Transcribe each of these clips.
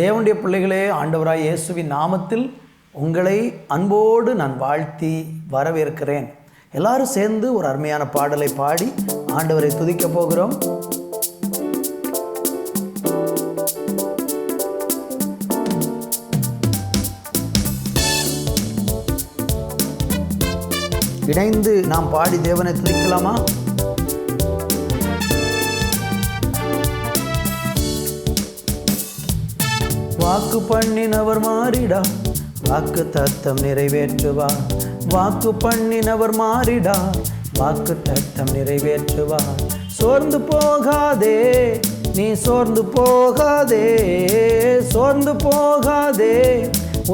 தேவனுடைய பிள்ளைகளே, ஆண்டவராய் இயேசுவின் நாமத்தில் உங்களை அன்போடு நான் வாழ்த்தி வரவேற்கிறேன். எல்லாரும் சேர்ந்து ஒரு அருமையான பாடலை பாடி ஆண்டவரை துதிக்க போகிறோம். இணைந்து நாம் பாடி தேவனை துதிக்கலாமா? வாக்கு பண்ணினவர் மாறிடா, வாக்கு தத்தம் நிறைவேற்றுவார். வாக்கு பண்ணினவர் மாறிடா, வாக்கு தத்தம் நிறைவேற்றுவார். சோர்ந்து போகாதே, நீ சோர்ந்து போகாதே, சோர்ந்து போகாதே,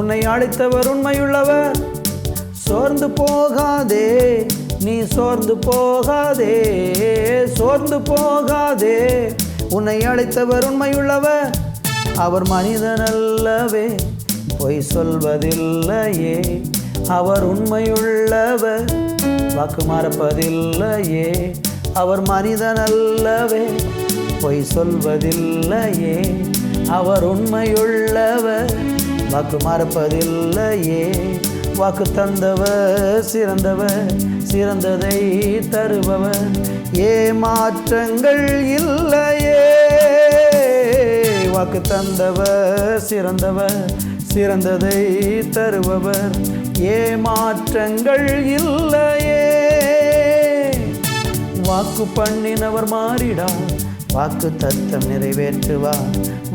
உன்னை அழைத்தவர் உண்மையுள்ளவர். சோர்ந்து போகாதே, நீ சோர்ந்து போகாதே, சோர்ந்து போகாதே, உன்னை அழைத்தவர் உண்மையுள்ளவர். அவர் மனிதன் அல்லவே, பொய் சொல்வதில்லையே, அவர் உண்மையுள்ளவர், வாக்கு மறப்பதில்லையே. அவர் மனிதன் அல்லவே, பொய் சொல்வதில்லையே, அவர் உண்மையுள்ளவர், வாக்கு மறப்பதில்லையே. வாக்கு தந்தவர் சிறந்தவர், சிறந்ததை தருபவர், ஏமாற்றங்கள் இல்லையே. வாக்கு தந்தவர் சிறந்தவர், சிறந்ததை தருபவர், ஏமாற்றங்கள் இல்லையே. வாக்கு பண்ணினவர் மாறிடார், வாக்கு தத்தம் நிறைவேற்றுவார்.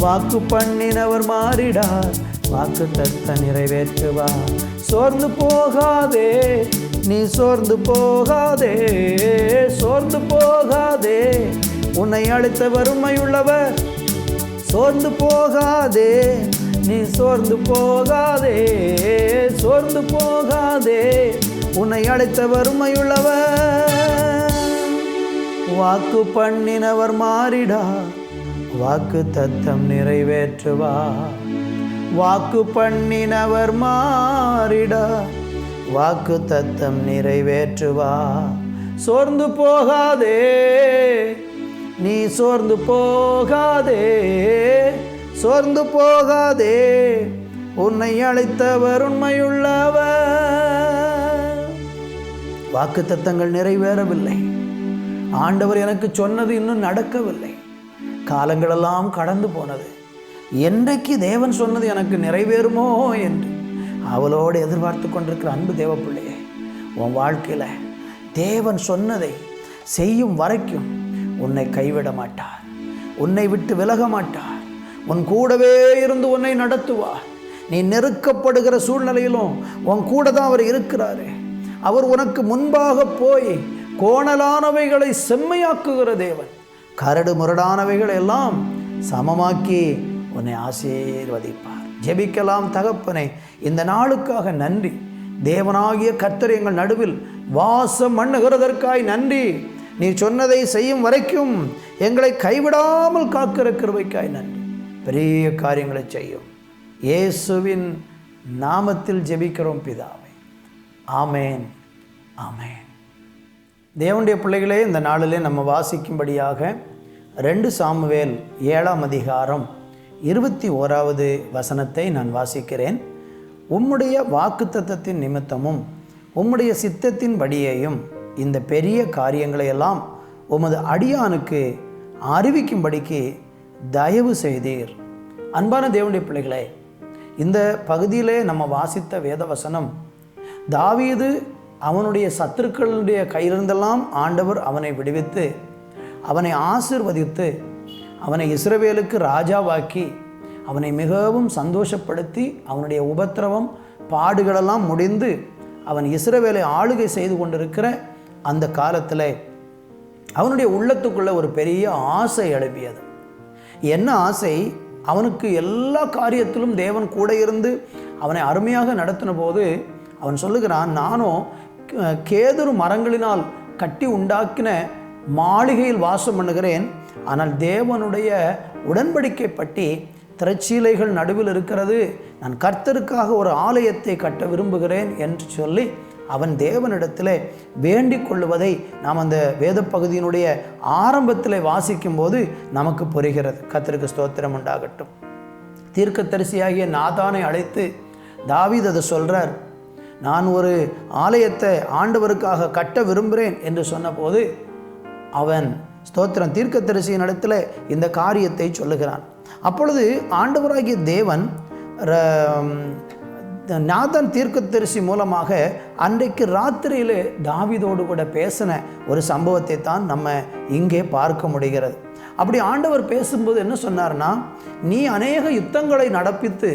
வாக்கு பண்ணினவர் மாறிடார், வாக்கு தத்தம் நிறைவேற்றுவார். சோர்ந்து போகாதே, நீ சோர்ந்து போகாதே, சோர்ந்து போகாதே, உன்னை அழைத்தவர் உண்மையுள்ளவர். சோர்ந்து போகாதே, நீ சோர்ந்து போகாதே, சோர்ந்து போகாதே, உன்னை அழைத்தவர் உண்மையுள்ளவர். வாக்கு பண்ணினவர் மாறிடா, வாக்கு தத்தம் நிறைவேற்றுவார். வாக்கு பண்ணினவர் மாறிடா, வாக்கு தத்தம் நிறைவேற்றுவார். சோர்ந்து போகாதே, நீ சோர்ந்து போகாதே, சோர்ந்து போகாதே, உன்னை அழைத்தவர் உண்மையுள்ளவர். வாக்கு தத்தங்கள் நிறைவேறவில்லை. ஆண்டவர் எனக்கு சொன்னது இன்னும் நடக்கவில்லை. காலங்களெல்லாம் கடந்து போனது. என்றைக்கு தேவன் சொன்னது எனக்கு நிறைவேறுமோ என்று அவளோடு எதிர்பார்த்து கொண்டிருக்கிற அன்பு தேவ பிள்ளையே, உன் வாழ்க்கையில் தேவன் சொன்னதை செய்யும் வரைக்கும் உன்னை கைவிட மாட்டார், உன்னை விட்டு விலக மாட்டார், உன் கூடவே இருந்து உன்னை நடத்துவார். நீ நெருக்கப்படுகிற சூழ்நிலையிலும் உன் கூட தான் அவர் இருக்கிறாரு. அவர் உனக்கு முன்பாக போய் கோணலானவைகளை செம்மையாக்குகிற தேவன், கரடு முரடானவைகளை எல்லாம் சமமாக்கி உன்னை ஆசீர்வதிப்பார். ஜெபிக்கலாம். தகப்பனே, இந்த நாளுக்காக நன்றி. தேவனாகிய கர்த்தர் எங்கள் நடுவில் வாசம் பண்ணுகிறதற்காய் நன்றி. நீ சொன்னதை செய்யும் வரைக்கும் எங்களை கைவிடாமல் காக்கிற கிருபைக்காய் நன்றி. பெரிய காரியங்களை செய்யும் இயேசுவின் நாமத்தில் ஜெபிக்கிறோம் பிதாவே. ஆமேன், ஆமேன். தேவனுடைய பிள்ளைகளே, இந்த நாளிலே நம்ம வாசிக்கும்படியாக 2 சாமுவேல் 7ஆம் அதிகாரம் 21வது வசனத்தை நான் வாசிக்கிறேன். உம்முடைய வாக்குத்தத்தத்தின் நிமித்தமும் உம்முடைய சித்தத்தின் படியையும் இந்த பெரிய காரியங்களையெல்லாம் உமது அடியானுக்கு அறிவிக்கும்படிக்கு தயவு செய்தீர். அன்பான தேவனுடைய பிள்ளைகளே, இந்த பகுதியிலே நம்ம வாசித்த வேத வசனம், தாவீது அவனுடைய சத்துருக்களுடைய கையிலிருந்தெல்லாம் ஆண்டவர் அவனை விடுவித்து அவனை ஆசீர்வதித்து அவனை இஸ்ரவேலுக்கு ராஜாவாக்கி அவனை மிகவும் சந்தோஷப்படுத்தி அவனுடைய உபத்திரவம் பாடுகளெல்லாம் முடிந்து அவன் இஸ்ரவேலை ஆளுகை செய்து கொண்டிருக்கிற அந்த காலத்தில் அவனுடைய உள்ளத்துக்குள்ள ஒரு பெரிய ஆசை எழுப்பியது. என்ன ஆசை? அவனுக்கு எல்லா காரியத்திலும் தேவன் கூட இருந்து அவனை அருமையாக நடத்தின போது அவன் சொல்லுகிறான், நானும் கேதுரு மரங்களினால் கட்டி உண்டாக்கின மாளிகையில் வாசம் பண்ணுகிறேன். ஆனால் தேவனுடைய உடன்படிக்கை பற்றி திரைச்சீலைகள் நடுவில் இருக்கிறது. நான் கர்த்தருக்காக ஒரு ஆலயத்தை கட்ட விரும்புகிறேன் என்று சொல்லி அவன் தேவனிடத்தில் வேண்டிக் கொள்ளுவதை நாம் அந்த வேத பகுதியினுடைய ஆரம்பத்தில் வாசிக்கும் போது நமக்கு புரிகிறது. கர்த்தருக்கு ஸ்தோத்திரம் உண்டாகட்டும். தீர்க்கதரிசியாகிய நாதானை அழைத்து தாவீது அதை சொல்கிறார். நான் ஒரு ஆலயத்தை ஆண்டவருக்காக கட்ட விரும்புகிறேன் என்று சொன்னபோது அவன் ஸ்தோத்திரம் தீர்க்கதரிசியின் இடத்துல இந்த காரியத்தை சொல்லுகிறான். அப்பொழுது ஆண்டவராகிய தேவன் நாதான் தீர்க்கதரிசி மூலமாக அன்றைக்கு ராத்திரியில் தாவீதோடு கூட பேசின ஒரு சம்பவத்தை தான் நம்ம இங்கே பார்க்க முடிகிறது. அப்படி ஆண்டவர் பேசும்போது என்ன சொன்னார்னா, நீ அநேக யுத்தங்களை நடப்பித்து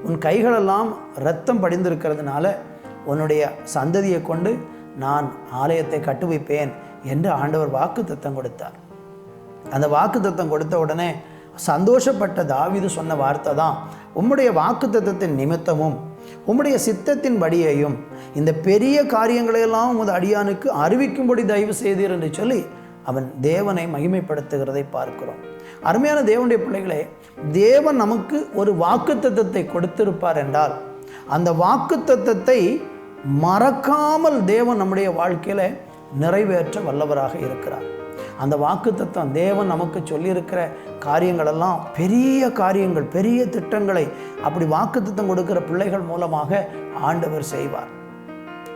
உன் கைகளெல்லாம் இரத்தம் படிந்திருக்கிறதுனால உன்னுடைய சந்ததியை கொண்டு நான் ஆலயத்தை கட்டுவிப்பேன் என்று ஆண்டவர் வாக்குத்தத்தம் கொடுத்தார். அந்த வாக்குத்தத்தம் கொடுத்த உடனே சந்தோஷப்பட்ட தாவீது சொன்ன வார்த்தை தான், உம்முடைய வாக்குத்தத்தத்தின் நிமித்தமும் உம்முடைய சித்தத்தின் படியையும் இந்த பெரிய காரியங்களையெல்லாம் உமது அடியானுக்கு அறிவிக்கும்படி தயவு செய்தீர் என்று சொல்லி அவன் தேவனை மகிமைப்படுத்துகிறதை பார்க்கிறோம். அருமையான தேவனுடைய பிள்ளைகளே, தேவன் நமக்கு ஒரு வாக்குத்தத்தத்தை கொடுத்திருப்பார் என்றால் அந்த வாக்குத்தத்தத்தை மறக்காமல் தேவன் நம்முடைய வாழ்க்கையில் நிறைவேற்ற வல்லவராக இருக்கிறார். அந்த வாக்குத்தத்தம் தேவன் நமக்கு சொல்லியிருக்கிற காரியங்களெல்லாம் பெரிய காரியங்கள், பெரிய திட்டங்களை அப்படி வாக்குத்தத்தம் கொடுக்கிற பிள்ளைகள் மூலமாக ஆண்டவர் செய்வார்.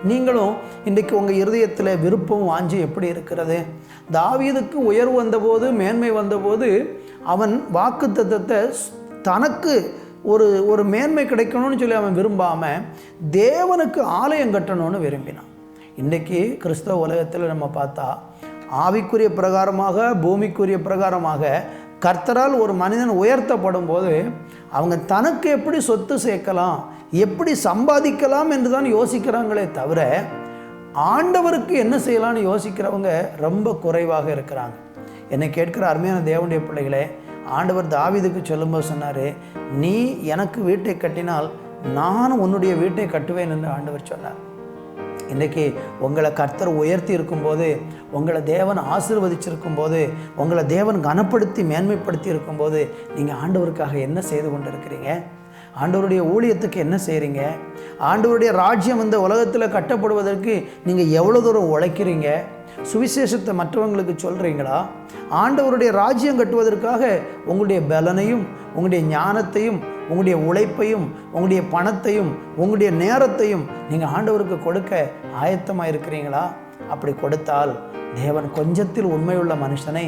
நீங்களும் இன்றைக்கு உங்கள் இருதயத்தில் விருப்பம் வாஞ்சி எப்படி இருக்கிறது? தாவீதுக்கு உயர்வு வந்தபோது, மேன்மை வந்தபோது அவன் வாக்குத்தத்தத்தை தனக்கு ஒரு மேன்மை கிடைக்கணும்னு சொல்லி அவன் விரும்பாமல் தேவனுக்கு ஆலயம் கட்டணும்னு விரும்பினான். இன்றைக்கி கிறிஸ்தவ உலகத்தில் நம்ம பார்த்தா ஆவிக்குரிய பிரகாரமாக, பூமிக்குரிய பிரகாரமாக கர்த்தரால் ஒரு மனிதன் உயர்த்தப்படும் போது அவங்க தனக்கு எப்படி சொத்து சேர்க்கலாம், எப்படி சம்பாதிக்கலாம் என்று தான் யோசிக்கிறாங்களே தவிர ஆண்டவருக்கு என்ன செய்யலாம்னு யோசிக்கிறவங்க ரொம்ப குறைவாக இருக்கிறாங்க. என்னை கேட்கிற அருமையான தேவனுடைய பிள்ளைகளே, ஆண்டவர் தாவீதுக்கு சொல்லும்போது சொன்னார், நீ எனக்கு வீட்டை கட்டினால் நானும் உன்னுடைய வீட்டை கட்டுவேன் என்று ஆண்டவர் சொன்னார். இன்றைக்கி உங்களை கர்த்தர் உயர்த்தி இருக்கும்போது, உங்களை தேவன் ஆசீர்வதிச்சிருக்கும் போது, உங்களை தேவன் கனப்படுத்தி மேன்மைப்படுத்தி இருக்கும்போது நீங்கள் ஆண்டவருக்காக என்ன செய்து கொண்டு இருக்கிறீங்க? ஆண்டவருடைய ஊழியத்துக்கு என்ன செய்கிறீங்க? ஆண்டவருடைய ராஜ்யம் இந்த உலகத்தில் கட்டப்படுவதற்கு நீங்கள் எவ்வளோ தூரம் உழைக்கிறீங்க? சுவிசேஷத்தை மற்றவங்களுக்கு சொல்கிறீங்களா? ஆண்டவருடைய ராஜ்யம் கட்டுவதற்காக உங்களுடைய பலனையும், உங்களுடைய ஞானத்தையும், உங்களுடைய உழைப்பையும், உங்களுடைய பணத்தையும், உங்களுடைய நேரத்தையும் நீங்கள் ஆண்டவருக்கு கொடுக்க ஆயத்தமாக இருக்கிறீங்களா? அப்படி கொடுத்தால் தேவன் கொஞ்சத்தில் உண்மையுள்ள மனுஷனை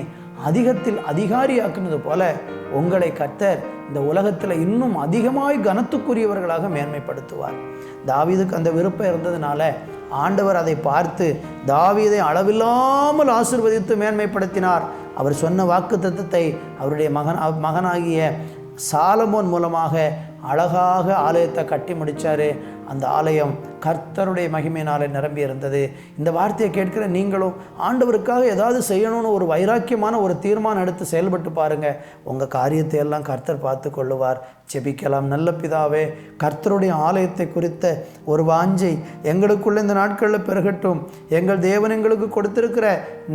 அதிகத்தில் அதிகாரியாக்குனது போல உங்களை கர்த்தர் இந்த உலகத்தில் இன்னும் அதிகமாய் கனத்துக்குரியவர்களாக மேன்மைப்படுத்துவார். தாவீதுக்கு அந்த விருப்பம் இருந்ததுனால ஆண்டவர் அதை பார்த்து தாவீதை அளவில்லாமல் ஆசீர்வதித்து மேன்மைப்படுத்தினார். அவர் சொன்ன வாக்குத்தத்தத்தை அவருடைய மகனாகிய சாலமோன் மூலமாக அழகாக ஆலயத்தை கட்டி முடித்தார். அந்த ஆலயம் கர்த்தருடைய மகிமையினாலே நிரம்பி இருந்தது. இந்த வார்த்தையை கேட்கிற நீங்களும் ஆண்டவருக்காக ஏதாவது செய்யணும்னு ஒரு வைராக்கியமான ஒரு தீர்மானம் எடுத்து செயல்பட்டு பாருங்கள். உங்கள் காரியத்தை எல்லாம் கர்த்தர் பார்த்து கொள்ளுவார். ஜெபிக்கலாம். நல்ல பிதாவே, கர்த்தருடைய ஆலயத்தை குறித்த ஒரு வாஞ்சை எங்களுக்குள்ள இந்த நாட்களில் பெருகட்டும். எங்கள் தேவன் எங்களுக்கு கொடுத்திருக்கிற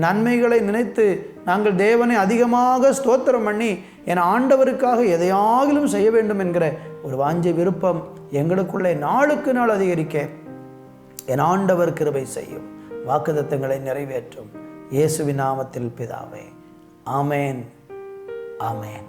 நன்மைகளை நினைத்து நாங்கள் தேவனை அதிகமாக ஸ்தோத்திரம் பண்ணி என் ஆண்டவருக்காக எதையாகிலும் செய்ய வேண்டும் என்கிற ஒரு வாஞ்சை விருப்பம் எங்களுக்குள்ளே நாளுக்கு நாள் அதிகரிக்க என் ஆண்டவர் கிருபை செய்யும். வாக்குத்தத்தங்களை நிறைவேற்றும். இயேசுவின் நாமத்தில் பிதாவே, ஆமேன், ஆமேன்.